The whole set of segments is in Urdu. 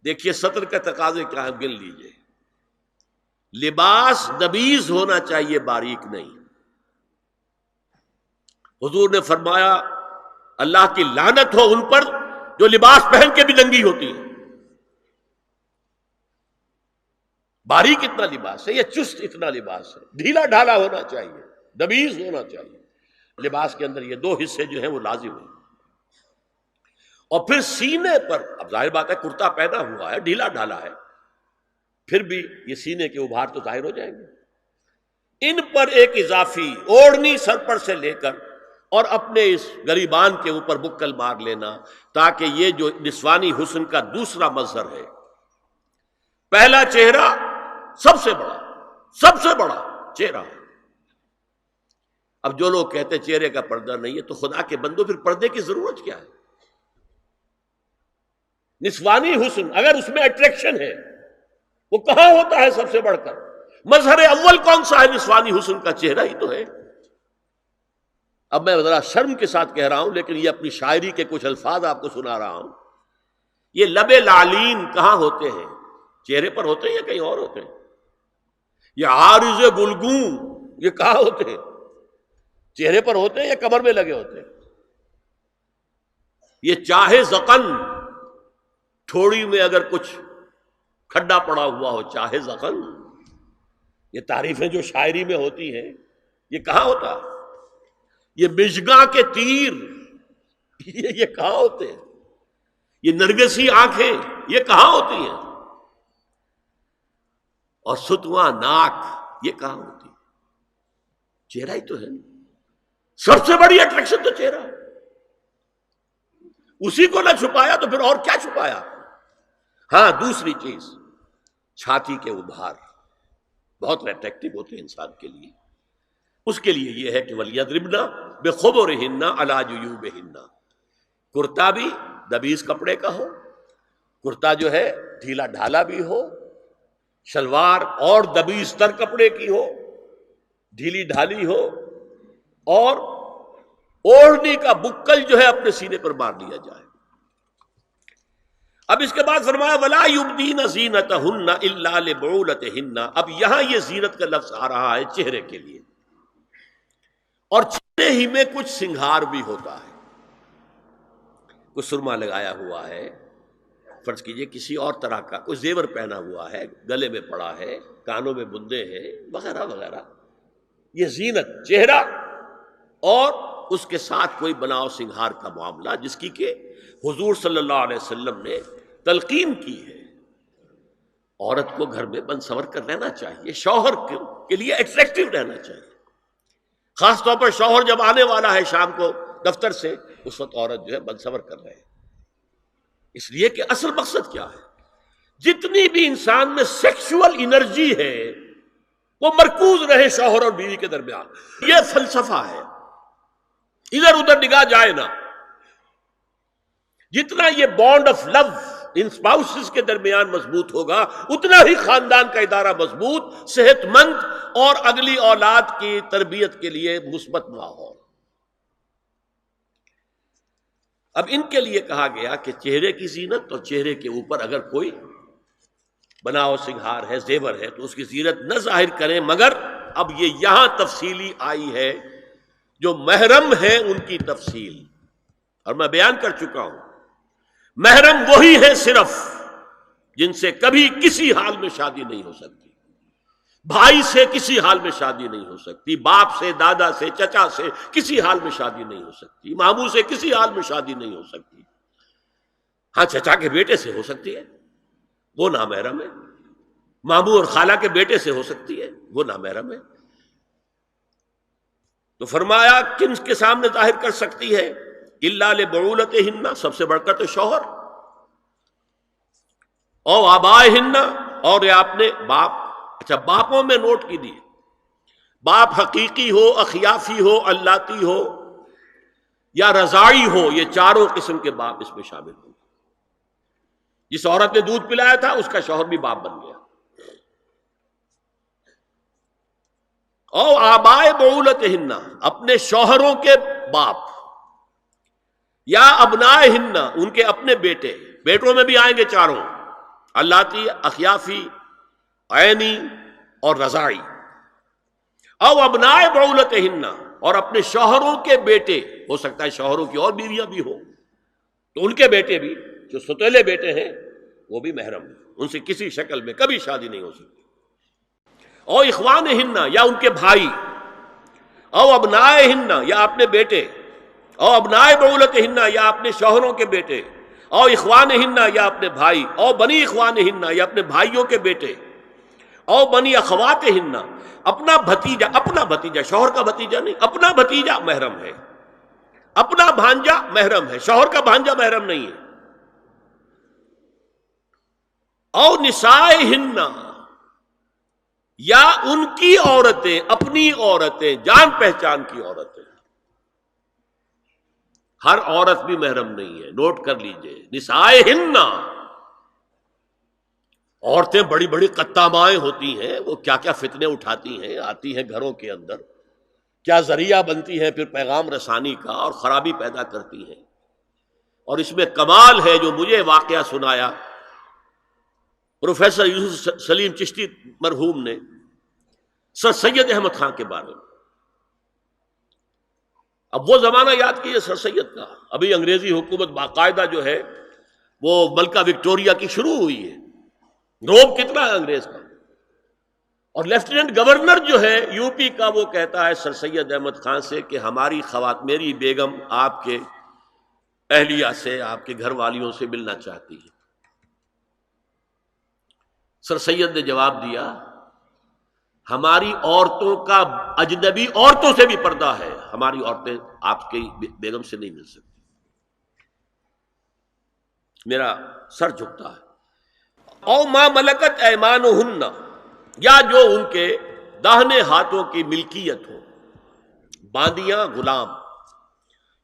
دیکھیے سطر کا تقاضے کیا ہے، گن لیجئے. لباس نبیذ ہونا چاہیے، باریک نہیں. حضور نے فرمایا اللہ کی لعنت ہو ان پر جو لباس پہن کے بھی ننگی ہوتی ہے. باریک اتنا لباس ہے یا چست اتنا لباس ہے، ڈھیلا ڈھالا ہونا چاہیے، نبیذ ہونا چاہیے. لباس کے اندر یہ دو حصے جو ہیں وہ لازم ہیں. اور پھر سینے پر، اب ظاہر بات ہے کرتا پہنا ہوا ہے، ڈھیلا ڈھالا ہے، پھر بھی یہ سینے کے ابھار تو ظاہر ہو جائیں گے. ان پر ایک اضافی اوڑھنی سر پر سے لے کر اور اپنے اس گریبان کے اوپر بکل مار لینا، تاکہ یہ جو نسوانی حسن کا دوسرا مظہر ہے. پہلا چہرہ سب سے بڑا چہرہ ہے. اب جو لوگ کہتے ہیں چہرے کا پردہ نہیں ہے، تو خدا کے بندو پھر پردے کی ضرورت کیا ہے؟ نسوانی حسن اگر اس میں اٹریکشن ہے، وہ کہاں ہوتا ہے سب سے بڑھ کر؟ مظہر اول کون سا ہے نسوانی حسن کا؟ چہرہ ہی تو ہے. اب میں ذرا شرم کے ساتھ کہہ رہا ہوں، لیکن یہ اپنی شاعری کے کچھ الفاظ آپ کو سنا رہا ہوں. یہ لب لعلین کہاں ہوتے ہیں؟ چہرے پر ہوتے ہیں یا کہیں اور ہوتے ہیں؟ یہ عارض گلگوں یہ کہاں ہوتے ہیں؟ چہرے پر ہوتے ہیں یا کمر میں لگے ہوتے ہیں؟ یہ چاہے زقن، تھوڑی میں اگر کچھ کھڈا پڑا ہوا ہو، چاہے زقن. یہ تعریفیں جو شاعری میں ہوتی ہیں یہ کہاں ہوتا؟ یہ مژگاں کے تیر یہ کہاں ہوتے ہیں؟ یہ نرگسی آنکھیں یہ کہاں ہوتی ہیں؟ اور ستواں ناک یہ کہاں ہوتی ہے؟ چہرہ ہی تو ہے. سب سے بڑی اٹریکشن تو چہرہ ہے. اسی کو نہ چھپایا تو پھر اور کیا چھپایا؟ ہاں دوسری چیز، چھاتی کے ابھار بہت اٹریکٹیو ہوتے ہیں انسان کے لیے. اس کے لیے یہ ہے کہ وَلْيَضْرِبْنَ بِخُمُرِهِنَّ عَلَىٰ جُيُوبِهِنَّ. کرتا بھی دبیز کپڑے کا ہو، کرتا جو ہے ڈھیلا ڈھالا بھی ہو، شلوار اور دبیز تر کپڑے کی ہو، ڈھیلی ڈھالی ہو، اور اوڑھنی کا بکل جو ہے اپنے سینے پر مار لیا جائے. اب اس کے بعد فرمایا وَلَا يُبْدِينَ زِينَتَهُنَّ إِلَّا لِبُعُولَتِهِنَّ. اب یہاں یہ زینت کا لفظ آ رہا ہے چہرے کے لیے، اور چہرے ہی میں کچھ سنگھار بھی ہوتا ہے. کچھ سرما لگایا ہوا ہے، فرض کیجئے کسی اور طرح کا کوئی زیور پہنا ہوا ہے، گلے میں پڑا ہے، کانوں میں بندے ہیں وغیرہ وغیرہ. یہ زینت چہرہ اور اس کے ساتھ کوئی بناؤ سنگھار کا معاملہ، جس کی کہ حضور صلی اللہ علیہ وسلم نے تلقین کی ہے. عورت کو گھر میں بن سنور کر رہنا چاہیے، شوہر کے لیے اٹریکٹیو رہنا چاہیے. خاص طور پر شوہر جب آنے والا ہے شام کو دفتر سے، اس وقت عورت جو ہے بن سنور کر رہے ہیں. اس لیے کہ اصل مقصد کیا ہے؟ جتنی بھی انسان میں سیکشول انرجی ہے وہ مرکوز رہے شوہر اور بیوی کے درمیان. یہ فلسفہ ہے، ادھر ادھر نگاہ جائے نا. جتنا یہ بانڈ آف لو ان اسپاؤسز کے درمیان مضبوط ہوگا، اتنا ہی خاندان کا ادارہ مضبوط، صحت مند اور اگلی اولاد کی تربیت کے لیے مثبت ماحول. اب ان کے لیے کہا گیا کہ چہرے کی زینت، اور چہرے کے اوپر اگر کوئی بناؤ سنگھار ہے، زیور ہے، تو اس کی زینت نہ ظاہر کریں. مگر اب یہ یہاں تفصیلی آئی ہے، جو محرم ہیں ان کی تفصیل، اور میں بیان کر چکا ہوں. محرم وہی ہے صرف جن سے کبھی کسی حال میں شادی نہیں ہو سکتی. بھائی سے کسی حال میں شادی نہیں ہو سکتی، باپ سے، دادا سے، چچا سے کسی حال میں شادی نہیں ہو سکتی، ماموں سے کسی حال میں شادی نہیں ہو سکتی. ہاں چچا کے بیٹے سے ہو سکتی ہے، وہ نامحرم ہے. ماموں اور خالہ کے بیٹے سے ہو سکتی ہے، وہ نامحرم ہے. تو فرمایا کن کے سامنے ظاہر کر سکتی ہے؟ الا لبعولتہن، سب سے بڑھ کر تو شوہر، او آبائہن، اور یہ آپ نے باپ. اچھا باپوں میں نوٹ کیجیے، باپ حقیقی ہو، اخیافی ہو، اللاتی ہو یا رضاعی ہو، یہ چاروں قسم کے باپ اس میں شامل ہوں. جس عورت نے دودھ پلایا تھا اس کا شوہر بھی باپ بن گیا. او آبائے بعولتہن، اپنے شوہروں کے باپ، یا ابنائہن، ان کے اپنے بیٹے، بیٹوں میں بھی آئیں گے چاروں، اللاتی اخیافی عینی اور رضاعی، او ابنائے بعولتہن، اور اپنے شوہروں کے بیٹے، ہو سکتا ہے شوہروں کی اور بیویاں بھی ہوں تو ان کے بیٹے بھی، جو ستیلے بیٹے ہیں وہ بھی محرم ہیں، ان سے کسی شکل میں کبھی شادی نہیں ہو سکتی، او اخوانہن، یا ان کے بھائی، او ابنائہن، یا اپنے بیٹے، او ابنائے بعولتہن، یا اپنے شوہروں کے بیٹے، او اخوانہن، یا اپنے بھائی، او بنی اخوانہن، یا اپنے بھائیوں کے بیٹے، او بنی اخواتہن، اپنا بھتیجا، شوہر کا بھتیجا نہیں، اپنا بھتیجا محرم ہے، اپنا بھانجا محرم ہے، شوہر کا بھانجا محرم نہیں ہے، او نسائہن، یا ان کی عورتیں، اپنی عورتیں، جان پہچان کی عورتیں، ہر عورت بھی محرم نہیں ہے، نوٹ کر لیجئے، نسائہن، عورتیں بڑی بڑی قطامائیں ہوتی ہیں، وہ کیا کیا فتنے اٹھاتی ہیں، آتی ہیں گھروں کے اندر، کیا ذریعہ بنتی ہیں پھر پیغام رسانی کا، اور خرابی پیدا کرتی ہیں۔ اور اس میں کمال ہے جو مجھے واقعہ سنایا پروفیسر یوسف سلیم چشتی مرحوم نے سر سید احمد خان کے بارے میں۔ اب وہ زمانہ یاد کیجیے سر سید کا، ابھی انگریزی حکومت باقاعدہ جو ہے وہ ملکہ وکٹوریہ کی شروع ہوئی ہے، روب کتنا ہے انگریز کا، اور لیفٹیننٹ گورنر جو ہے یو پی کا وہ کہتا ہے سر سید احمد خان سے کہ میری بیگم آپ کے اہلیہ سے، آپ کے گھر والیوں سے ملنا چاہتی ہے۔ سر سید نے جواب دیا، ہماری عورتوں کا اجنبی عورتوں سے بھی پردہ ہے، ہماری عورتیں آپ کی بیگم سے نہیں مل سکتی۔ میرا سر جھکتا ہے۔ او ما ملکت ایمانہن، یا جو ان کے داہنے ہاتھوں کی ملکیت ہو، باندیاں، غلام۔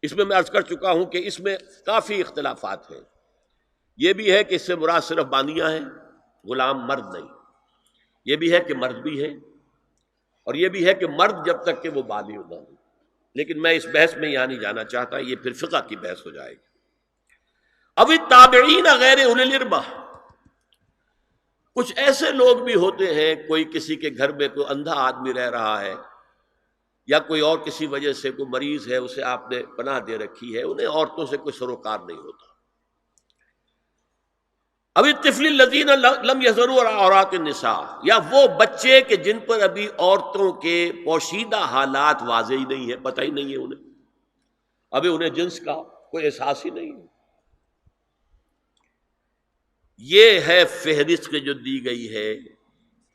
اس میں عرض کر چکا ہوں کہ اس میں کافی اختلافات ہیں، یہ بھی ہے کہ اس سے مراد صرف باندیاں ہیں، غلام مرد نہیں، یہ بھی ہے کہ مرد بھی ہے، اور یہ بھی ہے کہ مرد جب تک کہ وہ بالغ نہ ہو، لیکن میں اس بحث میں یہاں نہیں جانا چاہتا، یہ پھر فقہ کی بحث ہو جائے گی۔ اب التابعین غیر اولی الاربہ، کچھ ایسے لوگ بھی ہوتے ہیں، کوئی کسی کے گھر میں کوئی اندھا آدمی رہ رہا ہے، یا کوئی اور کسی وجہ سے کوئی مریض ہے، اسے آپ نے پناہ دے رکھی ہے، انہیں عورتوں سے کوئی سروکار نہیں ہوتا۔ اب الطفل الذین لم یظہروا علی عورات النساء، یا وہ بچے کہ جن پر ابھی عورتوں کے پوشیدہ حالات واضح ہی نہیں ہے، پتہ ہی نہیں ہے انہیں، ابھی انہیں جنس کا کوئی احساس ہی نہیں ہے۔ یہ ہے فہرست جو دی گئی ہے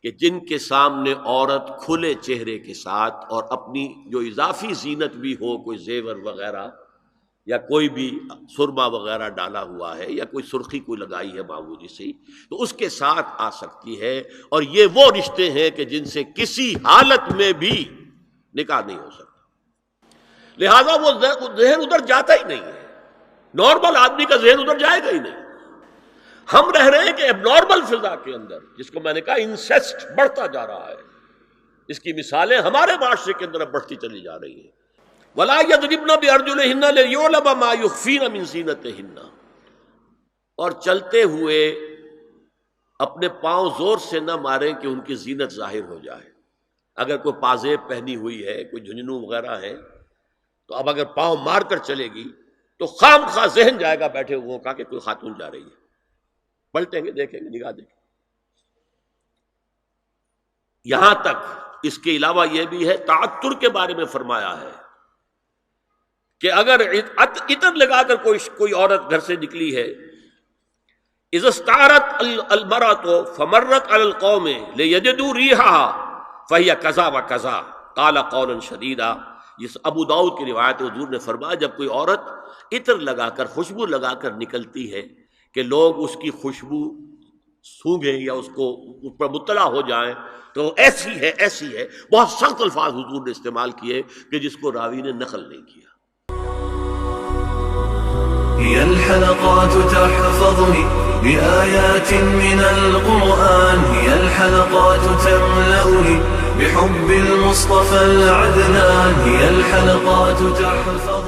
کہ جن کے سامنے عورت کھلے چہرے کے ساتھ اور اپنی جو اضافی زینت بھی ہو، کوئی زیور وغیرہ یا کوئی بھی سرما وغیرہ ڈالا ہوا ہے یا کوئی سرخی کوئی لگائی ہے معمولی سی، تو اس کے ساتھ آ سکتی ہے، اور یہ وہ رشتے ہیں کہ جن سے کسی حالت میں بھی نکاح نہیں ہو سکتا، لہذا وہ ذہن ادھر جاتا ہی نہیں ہے، نارمل آدمی کا ذہن ادھر جائے گا ہی نہیں۔ ہم رہ رہے ہیں کہ اب نارمل فضا کے اندر، جس کو میں نے کہا انسیسٹ بڑھتا جا رہا ہے، اس کی مثالیں ہمارے معاشرے کے اندر اب بڑھتی چلی جا رہی ہیں۔ وَلَا يَضْرِبْنَ بِأَرْجُلِهِنَّ لِيُعْلَمَ مَا يُخْفِينَ مِنْ زِينَتِهِنَّ، اور چلتے ہوئے اپنے پاؤں زور سے نہ ماریں کہ ان کی زینت ظاہر ہو جائے۔ اگر کوئی پازیب پہنی ہوئی ہے، کوئی جھنجھنو وغیرہ ہے، تو اب اگر پاؤں مار کر چلے گی تو خام خواہ ذہن جائے گا بیٹھے ہوئوں کا کہ کوئی خاتون جا رہی ہے، پلٹیں گے، دیکھیں گے، نگاہ دیں گے۔ یہاں تک اس کے علاوہ یہ بھی ہے، تعطر کے بارے میں فرمایا ہے کہ اگر عطر لگا کر کوئی عورت گھر سے نکلی ہے، اذا استعارت المرأة فمرت على القوم ليجدوا ريحها فهي كذا وكذا قال قولا شديدا۔ یہ ابو داؤد کی روایت، حضور نے فرمایا جب کوئی عورت عطر لگا کر، خوشبو لگا کر نکلتی ہے کہ لوگ اس کی خوشبو سونگیں یا اس پر مطلع ہو جائیں تو ایسی ہے، ایسی ہے، بہت سخت الفاظ حضور نے استعمال کیے کہ جس کو راوی نے نقل نہیں کیا۔ هي الحلقات تحفظني بآيات من القرآن، هي الحلقات تملأني بحب المصطفى العدنان، هي الحلقات تحفظني